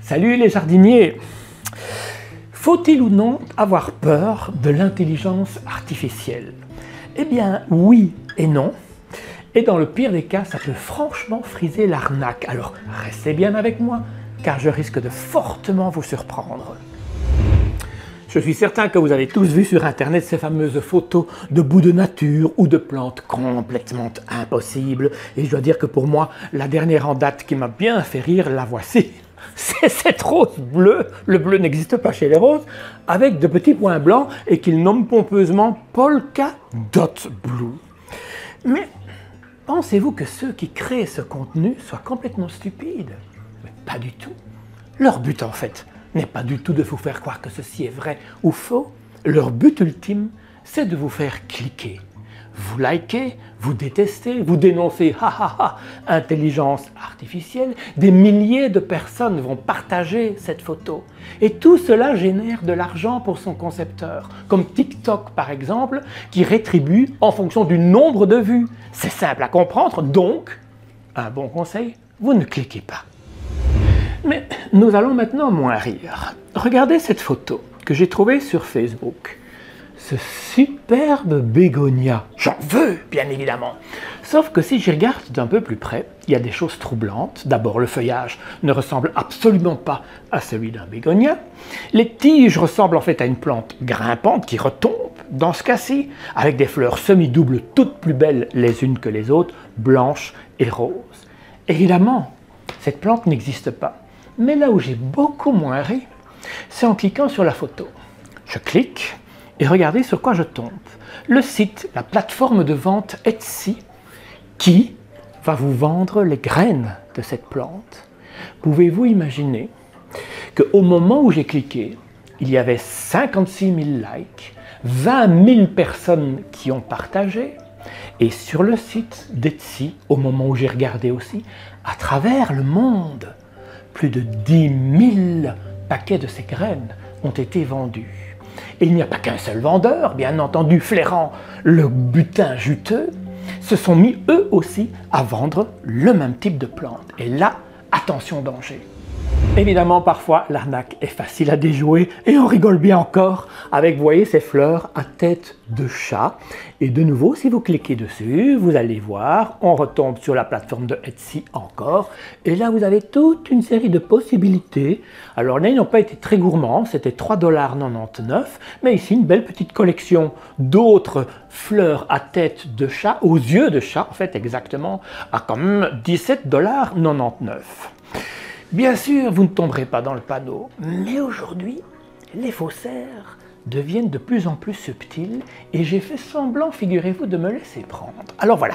Salut les jardiniers! Faut-il ou non avoir peur de l'intelligence artificielle? Eh bien oui et non. Et dans le pire des cas, ça peut franchement friser l'arnaque. Alors restez bien avec moi, car je risque de fortement vous surprendre. Je suis certain que vous avez tous vu sur internet ces fameuses photos de bouts de nature ou de plantes complètement impossibles. Et je dois dire que pour moi, la dernière en date qui m'a bien fait rire, la voici. C'est cette rose bleue, le bleu n'existe pas chez les roses, avec de petits points blancs et qu'ils nomment pompeusement Polka Dot Blue. Mais pensez-vous que ceux qui créent ce contenu soient complètement stupides? Mais pas du tout. Leur but en fait n'est pas du tout de vous faire croire que ceci est vrai ou faux. Leur but ultime, c'est de vous faire cliquer. Vous likez, vous détestez, vous dénoncez, intelligence artificielle, des milliers de personnes vont partager cette photo. Et tout cela génère de l'argent pour son concepteur, comme TikTok par exemple, qui rétribue en fonction du nombre de vues. C'est simple à comprendre, donc, un bon conseil, vous ne cliquez pas. Mais nous allons maintenant moins rire. Regardez cette photo que j'ai trouvée sur Facebook. Ce superbe bégonia. J'en veux, bien évidemment. Sauf que si j'y regarde d'un peu plus près, il y a des choses troublantes. D'abord, le feuillage ne ressemble absolument pas à celui d'un bégonia. Les tiges ressemblent en fait à une plante grimpante qui retombe, dans ce cas-ci, avec des fleurs semi-doubles toutes plus belles les unes que les autres, blanches et roses. Évidemment, cette plante n'existe pas. Mais là où j'ai beaucoup moins ri, c'est en cliquant sur la photo. Je clique et regardez sur quoi je tombe. Le site, la plateforme de vente Etsy, qui va vous vendre les graines de cette plante. Pouvez-vous imaginer qu'au moment où j'ai cliqué, il y avait 56 000 likes, 20 000 personnes qui ont partagé, et sur le site d'Etsy, au moment où j'ai regardé aussi, à travers le monde, plus de 10 000 paquets de ces graines ont été vendus. Et il n'y a pas qu'un seul vendeur, bien entendu, flairant le butin juteux, se sont mis eux aussi à vendre le même type de plante. Et là, attention danger. Évidemment, parfois, l'arnaque est facile à déjouer et on rigole bien encore avec, vous voyez, ces fleurs à tête de chat. Et de nouveau, si vous cliquez dessus, vous allez voir, on retombe sur la plateforme de Etsy encore. Et là, vous avez toute une série de possibilités. Alors là, ils n'ont pas été très gourmands, c'était 3,99 $. Mais ici, une belle petite collection d'autres fleurs à tête de chat, aux yeux de chat, en fait, exactement, à quand même 17,99 $. Bien sûr, vous ne tomberez pas dans le panneau, mais aujourd'hui, les faussaires deviennent de plus en plus subtils et j'ai fait semblant, figurez-vous, de me laisser prendre. Alors voilà,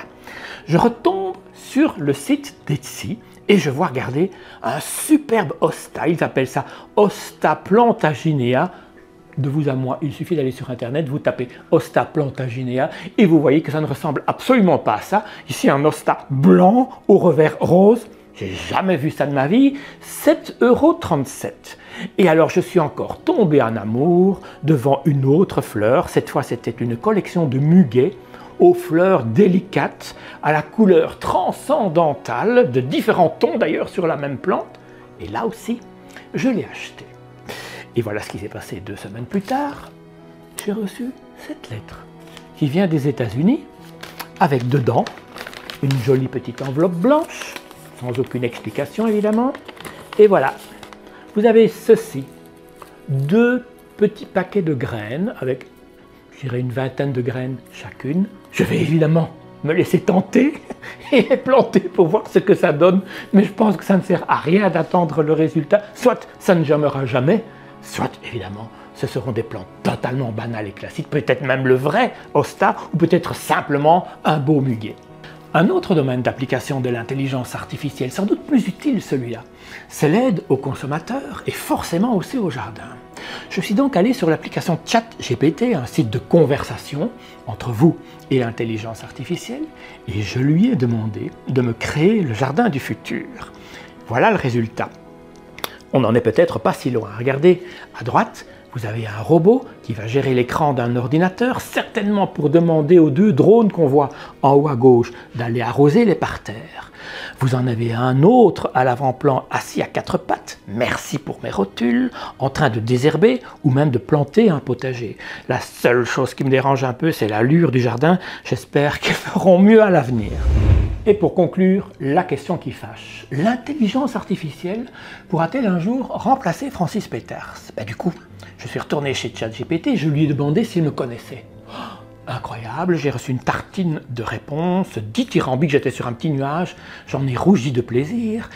je retombe sur le site d'Etsy et je vois regarder un superbe hosta, ils appellent ça Hosta plantaginea. De vous à moi, il suffit d'aller sur internet, vous tapez Hosta plantaginea et vous voyez que ça ne ressemble absolument pas à ça. Ici, un hosta blanc au revers rose. J'ai jamais vu ça de ma vie, 7,37 €. Et alors je suis encore tombé en amour devant une autre fleur. Cette fois c'était une collection de muguets aux fleurs délicates, à la couleur transcendantale, de différents tons d'ailleurs sur la même plante. Et là aussi, je l'ai acheté. Et voilà ce qui s'est passé 2 semaines plus tard. J'ai reçu cette lettre qui vient des États-Unis avec dedans une jolie petite enveloppe blanche, sans aucune explication évidemment. Et voilà, vous avez ceci, 2 petits paquets de graines avec, je dirais, une vingtaine de graines chacune. Je vais évidemment me laisser tenter et les planter pour voir ce que ça donne, mais je pense que ça ne sert à rien d'attendre le résultat. Soit ça ne germera jamais, soit évidemment ce seront des plantes totalement banales et classiques, peut-être même le vrai hosta ou peut-être simplement un beau muguet. Un autre domaine d'application de l'intelligence artificielle, sans doute plus utile celui-là, c'est l'aide aux consommateurs et forcément aussi au jardin. Je suis donc allé sur l'application ChatGPT, un site de conversation entre vous et l'intelligence artificielle, et je lui ai demandé de me créer le jardin du futur. Voilà le résultat. On n'en est peut-être pas si loin. Regardez, à droite, Vous avez un robot qui va gérer l'écran d'un ordinateur, certainement pour demander aux 2 drones qu'on voit en haut à gauche d'aller arroser les parterres. Vous en avez un autre à l'avant-plan assis à 4 pattes, merci pour mes rotules, en train de désherber ou même de planter un potager. La seule chose qui me dérange un peu, c'est l'allure du jardin. J'espère qu'ils feront mieux à l'avenir. Et pour conclure, la question qui fâche. L'intelligence artificielle pourra-t-elle un jour remplacer Francis Peters? Du coup, je suis retourné chez ChatGPT et je lui ai demandé s'il me connaissait. Incroyable, j'ai reçu une tartine de réponses, dithyrambiques, j'étais sur un petit nuage, j'en ai rougi de plaisir.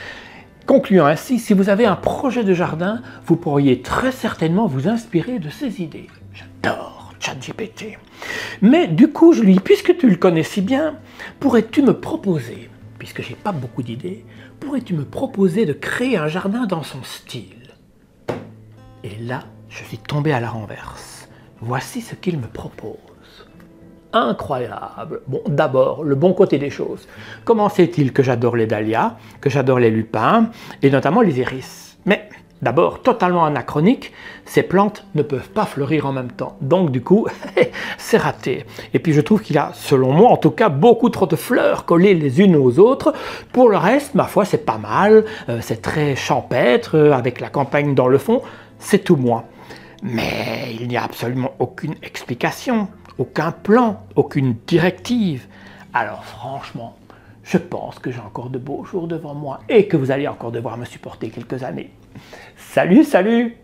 Concluant ainsi, si vous avez un projet de jardin, vous pourriez très certainement vous inspirer de ses idées. J'adore ChatGPT. Mais du coup, je lui dis, puisque tu le connais si bien, pourrais-tu me proposer, puisque j'ai pas beaucoup d'idées, pourrais-tu me proposer de créer un jardin dans son style? Et là, je suis tombé à la renverse. Voici ce qu'il me propose. Incroyable. Bon, d'abord, le bon côté des choses. Comment sait-il que j'adore les dahlias, que j'adore les lupins, et notamment les iris? Mais d'abord, totalement anachronique, ces plantes ne peuvent pas fleurir en même temps. Donc du coup, c'est raté. Et puis je trouve qu'il a, selon moi en tout cas, beaucoup trop de fleurs collées les unes aux autres. Pour le reste, ma foi, c'est pas mal. C'est très champêtre, avec la campagne dans le fond. C'est tout moi. Mais il n'y a absolument aucune explication, aucun plan, aucune directive. Alors franchement, je pense que j'ai encore de beaux jours devant moi et que vous allez encore devoir me supporter quelques années. Salut, salut!